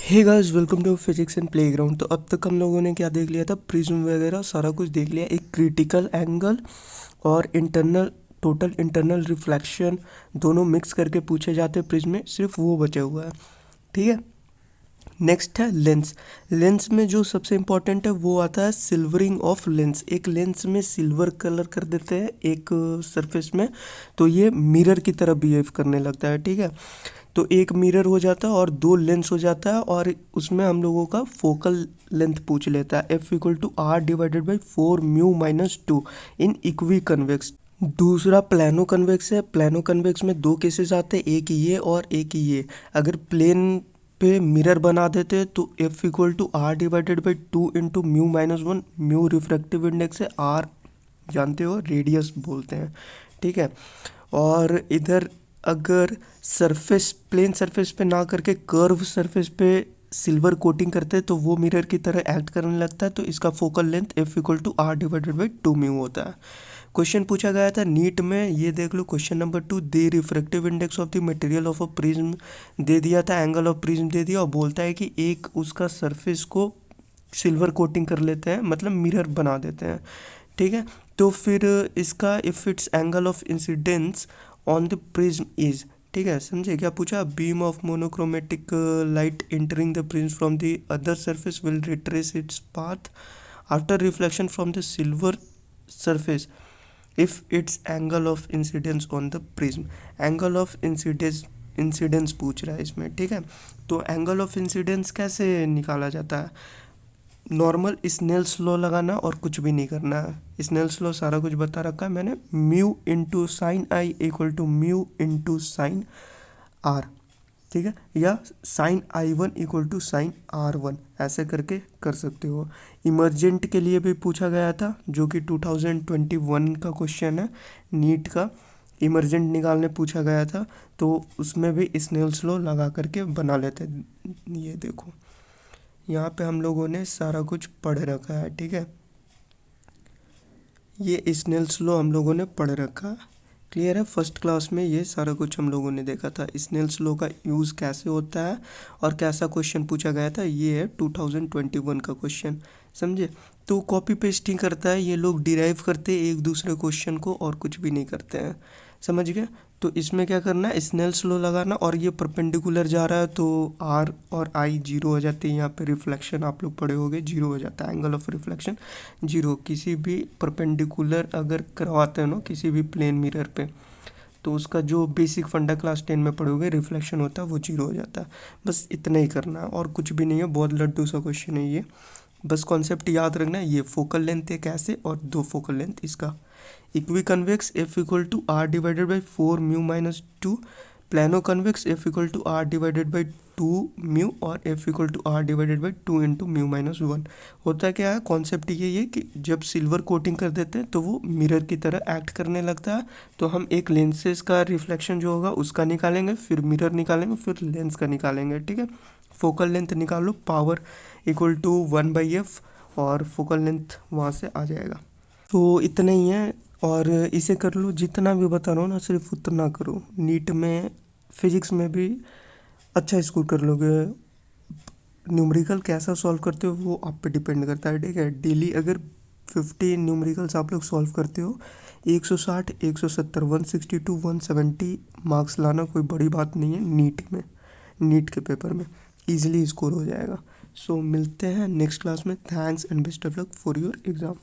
Hey guys, welcome to physics and playground. तो अब तक हम लोगों ने क्या देख लिया था, प्रिज्म वगैरह सारा कुछ देख लिया। एक क्रिटिकल एंगल और इंटरनल टोटल इंटरनल रिफ्लेक्शन दोनों मिक्स करके पूछे जाते हैं प्रिज्म में, सिर्फ वो बचा हुआ है। ठीक है, नेक्स्ट है लेंस। लेंस में जो सबसे इम्पोर्टेंट है वो आता है सिल्वरिंग ऑफ लेंस। एक लेंस में सिल्वर कलर कर देते हैं एक सरफेस में, तो ये मिरर की तरह बिहेव करने लगता है। ठीक है, तो एक मिरर हो जाता है और दो लेंस हो जाता है, और उसमें हम लोगों का फोकल लेंथ पूछ लेता है F=R/4μ-2 इन इक्वी कन्वेक्स। दूसरा प्लानो कन्वेक्स है। प्लानो कन्वेक्स में दो केसेस आते हैं, एक ये और एक ये। अगर प्लेन पे मिरर बना देते हैं तो F=R/2 into μ-1। Mu refractive index है, आर जानते हो रेडियस बोलते हैं। ठीक है, और इधर अगर सरफेस प्लेन सरफेस पे ना करके कर्व सरफेस पे सिल्वर कोटिंग करते हैं तो वो मिरर की तरह एक्ट करने लगता है, तो इसका फोकल लेंथ F=R/2 होता है। क्वेश्चन पूछा गया था नीट में, ये देख लो question number 2। The refractive index of the material of a prism दे दिया था, एंगल ऑफ प्रिज्म दे दिया, और बोलता है कि एक उसका सरफेस को सिल्वर कोटिंग कर लेते हैं, मतलब मिरर बना देते हैं। ठीक है, तो फिर इसका if it's angle of incidence on the prism is, ठीक है, समझे क्या पूछा। Beam of monochromatic light entering the prism from the other surface will retrace its path after reflection from the silver surface if it's angle of incidence on the prism. Angle of incidence पूछ रहा है इसमें। ठीक है, तो angle of incidence कैसे निकाला जाता है। नॉर्मल स्नेल्स लॉ लगाना और कुछ भी नहीं करना है। स्नेल्स लॉ सारा कुछ बता रखा है मैंने। Mu into sine i equal to mu into sine r, ठीक है, या sign I1 equal to sign R1, ऐसे करके कर सकते हो। इमरजेंट के लिए भी पूछा गया था, जो कि 2021 का क्वेश्चन है नीट का। इमरजेंट निकालने पूछा गया था, तो उसमें भी स्नेल्स लॉ लगा करके बना लेते। ये देखो यहाँ पे हम लोगों ने सारा कुछ पढ़ रखा है। ठीक है, ये स्नेल्स लॉ हम लोगों ने पढ़ रखा है, क्लियर है। फर्स्ट क्लास में ये सारा कुछ हम लोगों ने देखा था, स्नेल्स लॉ का यूज़ कैसे होता है और कैसा क्वेश्चन पूछा गया था। ये है 2021 का क्वेश्चन, समझे। तो कॉपी पेस्टिंग करता है ये लोग, डिराइव करते हैं एक दूसरे क्वेश्चन को और कुछ भी नहीं करते हैं, समझ गए। तो इसमें क्या करना है, स्नेल्स लॉ लगाना, और ये परपेंडिकुलर जा रहा है तो आर और आई जीरो हो जाते हैं। यहाँ पे रिफ्लेक्शन आप लोग पढ़े होगे, जीरो हो जाता है, एंगल ऑफ रिफ्लेक्शन जीरो। किसी भी परपेंडिकुलर अगर करवाते हैं ना किसी भी प्लेन मिरर पे, तो उसका जो बेसिक फंडा क्लास 10 में पढ़ोगे रिफ्लेक्शन होता है वो जीरो हो जाता है। बस इतना ही करना है और कुछ भी नहीं है, बहुत लड्डू सा क्वेश्चन है ये। बस कॉन्सेप्ट याद रखना है, ये फोकल लेंथ है कैसे, और दो फोकल लेंथ इसका। Equi convex F=R/4μ-2। Plano convex F=R/2μ और F=R/2 इंटू μ-1। होता क्या है, कॉन्सेप्ट ये कि जब सिल्वर कोटिंग कर देते हैं तो वो मिरर की तरह एक्ट करने लगता है। तो हम एक लेंसेज का रिफ्लेक्शन जो होगा उसका निकालेंगे, फिर मिरर निकालेंगे, फिर लेंस का निकालेंगे। ठीक है, फोकल लेंथ निकालो, पावर इक्वल टू 1/f, और फोकल लेंथ वहाँ से आ जाएगा। तो इतना ही है, और इसे कर लो, जितना भी बता रहा हूँ ना सिर्फ उतना करो। नीट में फिजिक्स में भी अच्छा स्कोर कर लोगे। न्यूमेरिकल कैसा सॉल्व करते हो वो आप पे डिपेंड करता है। ठीक है, डेली अगर 50 न्यूमेरिकल्स आप लोग सॉल्व करते हो, 160, 170, 162, 170 मार्क्स लाना कोई बड़ी बात नहीं है। नीट में, नीट के पेपर में इजीली स्कोर हो जाएगा। सो मिलते हैं नेक्स्ट क्लास में। Thanks and best of luck for your exam.